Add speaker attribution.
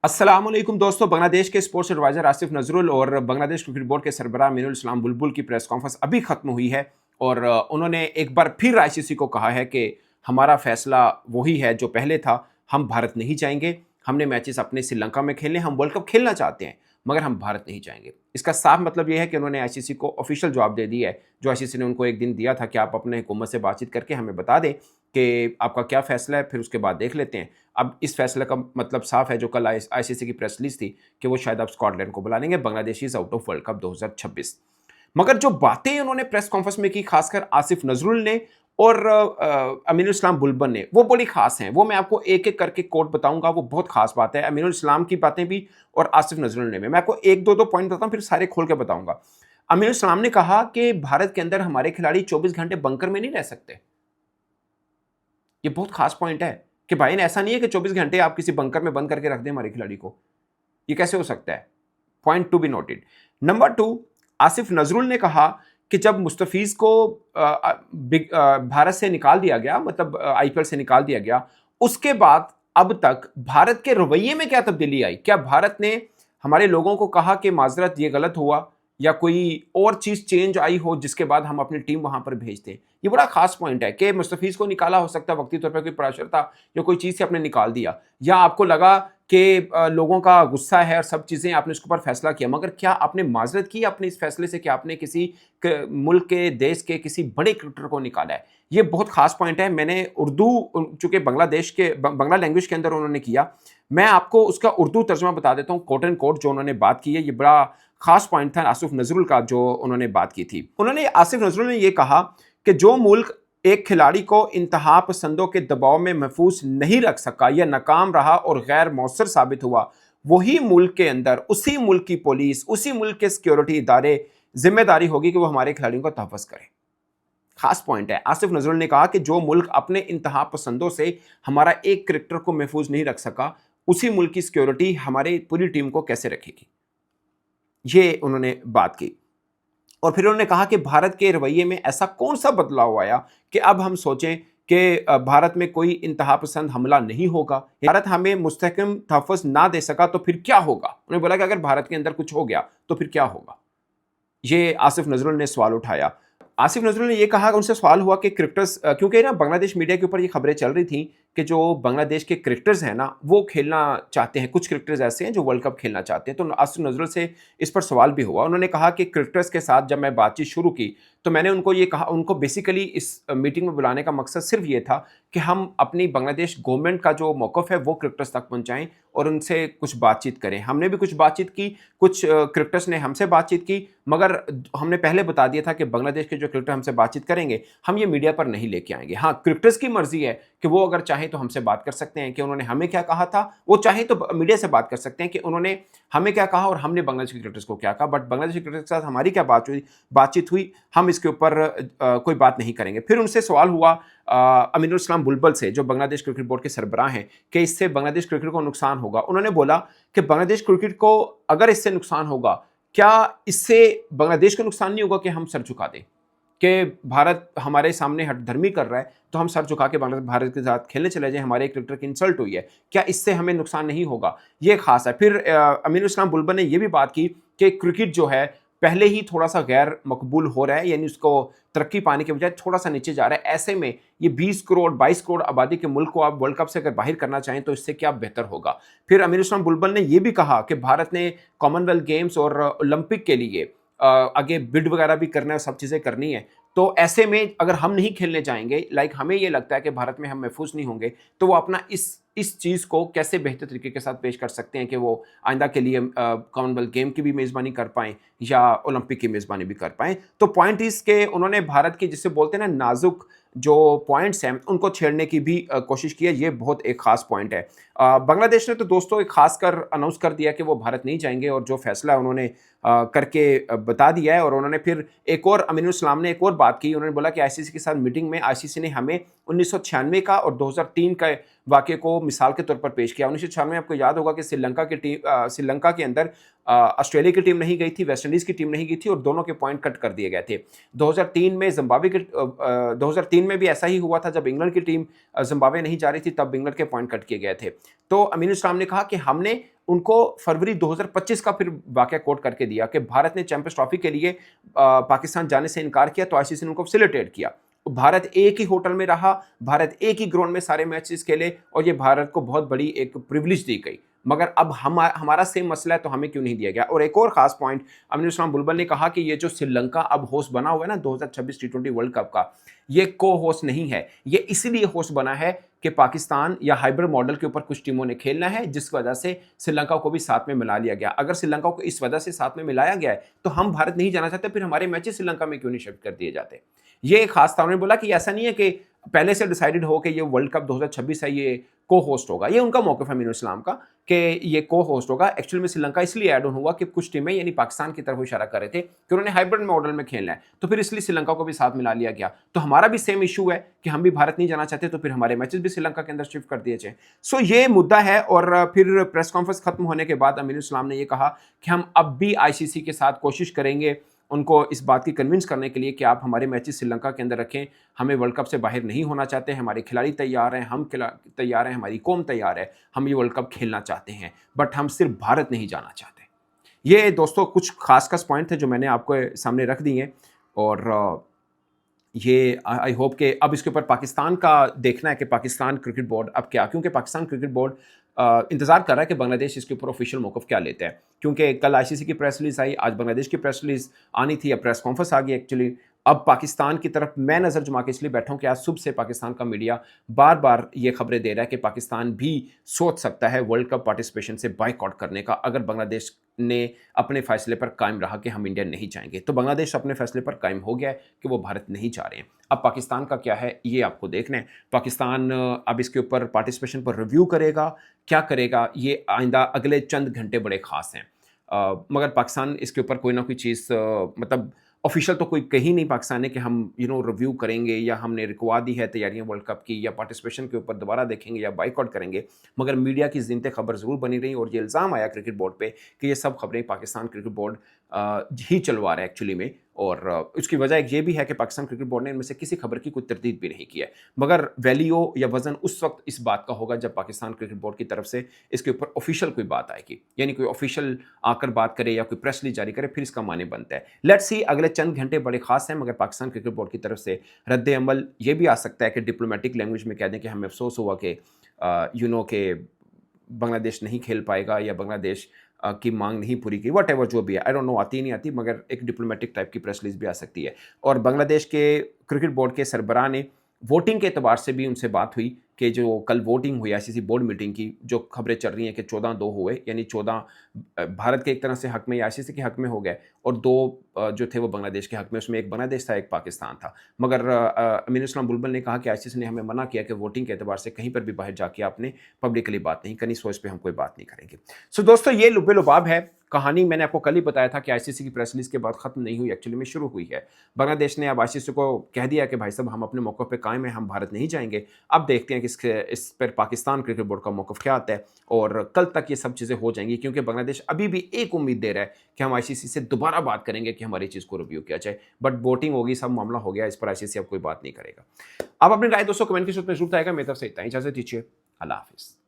Speaker 1: अस्सलाम वालेकुम दोस्तों। बांग्लादेश के स्पोर्ट्स एडवाइजर आसिफ नजरुल और बांग्लादेश क्रिकेट बोर्ड के सरबराह अमीनुल इस्लाम बुलबुल की प्रेस कॉन्फ्रेंस अभी खत्म हुई है और उन्होंने एक बार फिर आईसीसी को कहा है कि हमारा फैसला वही है जो पहले था। हम भारत नहीं जाएंगे। हमने मैचेस अपने श्रीलंका में खेलने, हम वर्ल्ड कप खेलना चाहते हैं मगर हम भारत नहीं जाएंगे। इसका साफ मतलब यह है कि उन्होंने आईसीसी को ऑफिशियल जवाब दे दिया है जो आईसीसी ने उनको एक दिन दिया था कि आप अपने हुकूमत से बातचीत करके हमें बता दें कि आपका क्या फैसला है, फिर उसके बाद देख लेते हैं। अब इस फैसले का मतलब साफ है जो कल आईसीसी की प्रेस रिलीज थी कि वो शायद अब स्कॉटलैंड को बुला लेंगे। Bangladesh is out of world cup 2026। मगर जो बातें उन्होंने प्रेस कॉन्फ्रेंस में की, खासकर आसिफ नजरुल ने और अमीनुल इस्लाम बुलबुल ने, वो बड़ी खास हैं। वो मैं आपको एक एक करके कोट बताऊंगा, वो बहुत खास बात है। अमीनुल इस्लाम की बातें भी और आसिफ नजरुल ने भी। मैं आपको एक दो पॉइंट बताऊं फिर सारे खोल के बताऊंगा। अमीनुल इस्लाम ने कहा कि भारत के अंदर हमारे खिलाड़ी 24 घंटे बंकर में नहीं रह सकते। ये बहुत खास पॉइंट है कि भाई ने ऐसा नहीं है कि 24 घंटे आप किसी बंकर में बंद करके रख दें हमारे खिलाड़ी को। ये कैसे हो सकता है? Point to be noted. Number two, Asif Nazrul ने कहा कि जब मुस्तफीज को भारत से निकाल दिया गया, मतलब आईपीएल से निकाल दिया गया, उसके बाद अब तक भारत के रवैये में क्या तब्दीली आई? क्या भारत ने हमारे लोगों को कहा कि माजरत ये गलत हुआ, या कोई और चीज चेंज आई हो जिसके बाद हम अपनी टीम वहां पर भेजते? ये बड़ा खास पॉइंट है कि मुस्तफीज को निकाला हो सकता है वक्ती तौर पर कोई प्रेशर था या कोई चीज से आपने निकाल दिया, या आपको लगा कि लोगों का गुस्सा है और सब चीजें आपने उसके ऊपर फैसला किया, मगर क्या आपने माजरत की अपने इस फैसले से कि आपने किसी मुल्क के, देश के किसी बड़े क्रिकेटर को निकाला है? ये बहुत खास पॉइंट है। मैंने उर्दू, चूंकि बांग्लादेश के बांग्ला लैंग्वेज के अंदर उन्होंने किया, मैं आपको उसका उर्दू तर्जमा बता देता हूँ। कोट एंड कोट जो उन्होंने बात की है, ये बड़ा खास पॉइंट था आसिफ नजरुल का जो उन्होंने बात की थी। उन्होंने, आसिफ नजरुल ने यह कहा कि जो मुल्क एक खिलाड़ी को इंतहा पसंदों के दबाव में महफूज नहीं रख सका या नाकाम रहा और गैर मौसर साबित हुआ, वही मुल्क के अंदर, उसी मुल्क की पुलिस, उसी मुल्क के सिक्योरिटी इदारे जिम्मेदारी होगी कि वो हमारे खिलाड़ियों का तहफ़्फ़ुज़ करें। खास पॉइंट है। आसिफ नजरुल ने कहा कि जो मुल्क अपने इंतहा पसंदों से हमारा एक क्रिकेटर को महफूज नहीं रख सका, उसी मुल्क की सिक्योरिटी हमारी पूरी टीम को कैसे रखेगी? ये उन्होंने बात की। और फिर उन्होंने कहा कि भारत के रवैये में ऐसा कौन सा बदलाव आया कि अब हम सोचें कि भारत में कोई इंतहा पसंद हमला नहीं होगा। भारत हमें मुस्तहकम तहफ़्फ़ुज़ ना दे सका तो फिर क्या होगा? उन्होंने बोला कि अगर भारत के अंदर कुछ हो गया तो फिर क्या होगा? ये आसिफ नजरुल ने सवाल उठाया। आसिफ नजरुल ने यह कहा, उनसे सवाल हुआ कि क्रिकेटर्स, क्योंकि ना बांग्लादेश मीडिया के ऊपर ये खबरें चल रही थी कि जो बांग्लादेश के क्रिकेटर्स हैं ना, वो खेलना चाहते हैं। कुछ क्रिकेटर्स ऐसे हैं जो वर्ल्ड कप खेलना चाहते हैं। तो आसिफ नजरुल से इस पर सवाल भी हुआ। उन्होंने कहा कि क्रिकेटर्स के साथ जब मैं बातचीत शुरू की तो मैंने उनको ये कहा, उनको बेसिकली इस मीटिंग में बुलाने का मकसद सिर्फ ये था कि हम अपनी बांग्लादेश गवर्नमेंट का जो मौक़िफ़ है वो क्रिकेटर्स तक पहुँचाएँ और उनसे कुछ बातचीत करें। हमने भी कुछ बातचीत की, कुछ क्रिकेटर्स ने हमसे बातचीत की, मगर हमने पहले बता दिया था कि बांग्लादेश के जो क्रिकेटर हमसे बातचीत करेंगे, हम ये मीडिया पर नहीं लेके आएंगे। हाँ, क्रिकेटर्स की मर्जी है कि वो अगर चाहें तो हमसे बात कर सकते हैं कि उन्होंने हमें क्या कहा था। वो चाहें तो मीडिया से बात कर सकते हैं कि उन्होंने हमें क्या कहा और हमने बांग्लादेश के क्रिकेटर्स को क्या कहा। बट बांग्लादेश के क्रिकेटर्स के साथ हमारी क्या बातचीत हुई, हम इसके ऊपर कोई बात नहीं करेंगे। फिर उनसे सवाल हुआ अमीनुल इस्लाम बुलबुल से, जो बांग्लादेश क्रिकेट बोर्ड के सरबराह हैं, कि इससे बांग्लादेश क्रिकेट को नुकसान होगा। उन्होंने बोला कि बांग्लादेश क्रिकेट को अगर इससे नुकसान होगा, क्या इससे बांग्लादेश को नुकसान नहीं होगा कि हम सर झुका दें, कि भारत हमारे सामने हठधर्मी कर रहा है तो हम सर झुका के भारत के साथ खेलने चले जाएं, हमारे क्रिकेटर की इंसल्ट हुई है, क्या इससे हमें नुकसान नहीं होगा? ये खास है। फिर अमीनुल इस्लाम बुलबुल ने यह भी बात की कि क्रिकेट जो है पहले ही थोड़ा सा गैर मकबूल हो रहा है, यानी उसको तरक्की पाने के बजाय थोड़ा सा नीचे जा रहा है। ऐसे में ये 20 करोड़ 22 करोड़ आबादी के मुल्क को आप वर्ल्ड कप से अगर बाहर करना चाहें तो इससे क्या बेहतर होगा? फिर अमीनुल इस्लाम बुलबुल ने यह भी कहा कि भारत ने कॉमनवेल्थ गेम्स और ओलंपिक के लिए आगे बिड वगैरह भी करना है, सब चीज़ें करनी है। तो ऐसे में अगर हम नहीं खेलने जाएंगे, लाइक हमें ये लगता है कि भारत में हम महफूज नहीं होंगे, तो वो अपना इस चीज़ को कैसे बेहतर तरीके के साथ पेश कर सकते हैं कि वो आइंदा के लिए कॉमनवेल्थ गेम की भी मेज़बानी कर पाएँ या ओलंपिक की मेज़बानी भी कर पाएँ। तो पॉइंट इस के उन्होंने भारत की, जिसे बोलते हैं ना, नाजुक जो पॉइंट्स हैं उनको छेड़ने की भी कोशिश की है। ये बहुत एक खास पॉइंट है। बांग्लादेश ने तो दोस्तों एक खास कर अनाउंस कर दिया कि वो भारत नहीं जाएंगे और जो फैसला उन्होंने करके बता दिया है। और उन्होंने फिर एक और, अमीनुल इस्लाम ने एक और बात की। उन्होंने बोला कि आईसीसी के साथ मीटिंग में आईसीसी ने हमें 1996 का और 2003 का वाक़ये को मिसाल के तौर पर पेश किया। 1996 में आपको याद होगा कि श्रीलंका के अंदर ऑस्ट्रेलिया की टीम नहीं गई थी, वेस्ट इंडीज़ की टीम नहीं गई थी और दोनों के पॉइंट कट कर दिए गए थे। 2003 में 2003 में भी ऐसा ही हुआ था, जब इंग्लैंड की टीम ज़िम्बाब्वे नहीं जा रही थी, तब इंग्लैंड के पॉइंट कट किए गए थे। तो अमीनुल इस्लाम ने कहा कि हमने उनको फरवरी 2025 का फिर वाक़या कोट करके दिया कि भारत ने चैंपियंस ट्रॉफी के लिए पाकिस्तान जाने से इनकार किया, तो आईसीसी ने उनको फैसिलिटेट किया। भारत एक ही होटल में रहा, भारत एक ही ग्राउंड में सारे मैचेस खेले और ये भारत को बहुत बड़ी एक प्रिविलेज दी गई। मगर अब हमारा सेम मसला है, तो हमें क्यों नहीं दिया गया? और एक और खास पॉइंट, अमीनुल इस्लाम बुलबुल ने कहा कि ये जो श्रीलंका अब होस्ट बना हुआ है ना 2026 टी20 वर्ल्ड कप का, ये को होस्ट नहीं है। ये इसलिए होस्ट बना है कि पाकिस्तान या हाइब्रिड मॉडल के ऊपर कुछ टीमों ने खेलना है, जिस वजह से श्रीलंका को भी साथ में मिला लिया गया। अगर श्रीलंका को इस वजह से साथ में मिलाया गया है, तो हम भारत नहीं जाना चाहते, फिर हमारे मैचेस श्रीलंका में क्यों नहीं शिफ्ट कर दिए जाते? ये खास था। उन्होंने बोला कि ऐसा नहीं है कि पहले से डिसाइडेड हो कि ये वर्ल्ड कप 2026 है, ये को होस्ट होगा। ये उनका मौक़िफ़ है अमीनुल इस्लाम का कि ये को होस्ट होगा। एक्चुअली में श्रीलंका इसलिए ऐड ऑन हुआ कि कुछ टीमें यानी पाकिस्तान की तरफ इशारा कर रहे थे कि उन्होंने हाइब्रिड मॉडल में खेलना है, तो फिर इसलिए श्रीलंका को भी साथ मिला लिया गया। तो हमारा भी सेम इशू है कि हम भी भारत नहीं जाना चाहते, तो फिर हमारे मैचेस भी श्रीलंका के अंदर शिफ्ट कर दिए जाए। सो ये मुद्दा है। और फिर प्रेस कॉन्फ्रेंस खत्म होने के बाद अमीनुल इस्लाम ने ये कहा कि हम अब भी आईसीसी के साथ कोशिश करेंगे उनको इस बात की कन्विंस करने के लिए कि आप हमारे मैचेस श्रीलंका के अंदर रखें। हमें वर्ल्ड कप से बाहर नहीं होना चाहते हैं, हमारे खिलाड़ी तैयार हैं, हम तैयार हैं, हमारी कौम तैयार है, हम ये वर्ल्ड कप खेलना चाहते हैं, बट हम सिर्फ भारत नहीं जाना चाहते। ये दोस्तों कुछ खास पॉइंट थे जो मैंने आपको सामने रख दिए हैं। और ये आई होप कि अब इसके ऊपर पाकिस्तान का देखना है कि पाकिस्तान क्रिकेट बोर्ड अब क्या, क्योंकि पाकिस्तान क्रिकेट बोर्ड इंतज़ार कर रहा है कि बांग्लादेश इसके ऊपर ऑफिशियल मौक़िफ़ क्या लेते हैं। क्योंकि कल आईसीसी की प्रेस रिलीज़ आई, आज बांग्लादेश की प्रेस रिलीज़ आनी थी, अब प्रेस कॉन्फ्रेंस आ गई एक्चुअली। अब पाकिस्तान की तरफ मैं नज़र जुमा के इसलिए बैठा हूँ कि आज सुबह से पाकिस्तान का मीडिया बार बार ये खबरें दे रहा है कि पाकिस्तान भी सोच सकता है वर्ल्ड कप पार्टिसिपेशन से बाइकआउट करने का, अगर बांग्लादेश ने अपने फैसले पर कायम रहा कि हम इंडिया नहीं जाएंगे। तो बांग्लादेश अपने फैसले पर कायम हो गया है कि वो भारत नहीं जा रहे हैं। अब पाकिस्तान का क्या है ये आपको देखना है। पाकिस्तान अब इसके ऊपर पार्टिसिपेशन पर रिव्यू करेगा, क्या करेगा, ये आइंदा अगले चंद घंटे बड़े ख़ास हैं। मगर पाकिस्तान इसके ऊपर कोई ना कोई चीज़ मतलब ऑफिशियल तो कोई कही नहीं पाकिस्तान ने कि हम रिव्यू करेंगे या हमने रुकवा दी है तैयारियां वर्ल्ड कप की या पार्टिसिपेशन के ऊपर दोबारा देखेंगे या बाइकआउट करेंगे। मगर मीडिया की ज़िंदे खबर ज़रूर बनी रही और ये इल्ज़ाम आया क्रिकेट बोर्ड पे कि ये सब खबरें पाकिस्तान क्रिकेट बोर्ड ही चलवा रहा है एक्चुअली में। और उसकी वजह एक ये भी है कि पाकिस्तान क्रिकेट बोर्ड ने इनमें से किसी खबर की कोई तरदीद भी नहीं की है। मगर वैल्यू या वज़न उस वक्त इस बात का होगा जब पाकिस्तान क्रिकेट बोर्ड की तरफ से इसके ऊपर ऑफिशियल कोई बात आएगी, यानी कोई ऑफिशियल आकर बात करे या कोई प्रेस रिलीज जारी करे, फिर इसका माने बनता है। लेट्स सी, अगले चंद घंटे बड़े खास हैं। मगर पाकिस्तान क्रिकेट बोर्ड की तरफ से रद्द अमल ये भी आ सकता है कि डिप्लोमेटिक लैंग्वेज में कह दें कि हमें अफसोस हुआ कि कि बांग्लादेश नहीं खेल पाएगा या बांग्लादेश की मांग नहीं पूरी की, वट एवर जो भी है, आई डोंट नो आती नहीं आती, मगर एक डिप्लोमेटिक टाइप की प्रेस रिलीज भी आ सकती है। और बांग्लादेश के क्रिकेट बोर्ड के सरबराह ने वोटिंग के एतबार से भी उनसे बात हुई कि जो कल वोटिंग हुई आईसीसी बोर्ड मीटिंग की, जो खबरें चल रही हैं कि 14-2 हुए, यानी 14 भारत के एक तरह से हक में या आईसीसी के हक में हो गए और 2 जो थे वो बांग्लादेश के हक में। उसमें एक बांग्लादेश था, एक पाकिस्तान था। मगर अमीनुल इस्लाम बुलबुल ने कहा कि आईसीसी ने हमें मना किया कि वोटिंग के एतबार से कहीं पर भी बाहर जाके आपने पब्लिकली बात नहीं करनी, सो इस पर हम कोई बात नहीं करेंगे। सो दोस्तों, ये लुबे लुबाब है कहानी। मैंने आपको कल ही बताया था कि आईसीसी की प्रेस रिलीज के बाद खत्म नहीं हुई, एक्चुअली में शुरू हुई है। बांग्लादेश ने अब आईसीसी को कह दिया कि भाई साहब हम अपने मौक़िफ़ पे कायम हैं, हम भारत नहीं जाएंगे। अब देखते हैं कि इस पर पाकिस्तान क्रिकेट बोर्ड का मौक़िफ़ क्या आता है और कल तक ये सब चीज़ें हो जाएंगी, क्योंकि बांग्लादेश अभी भी एक उम्मीद दे रहा है कि हम आईसीसी से दोबारा बात करेंगे कि हमारी चीज़ को रिव्यू किया जाए। बट वोटिंग होगी, सब मामला हो गया, इस पर आईसीसी अब कोई बात नहीं करेगा। आप अपनी राय दोस्तों कमेंट की सूरत में जरूर आएगा। मेरी तरफ से इतना ही, इजाज़त दीजिए, अल्लाह हाफिज़।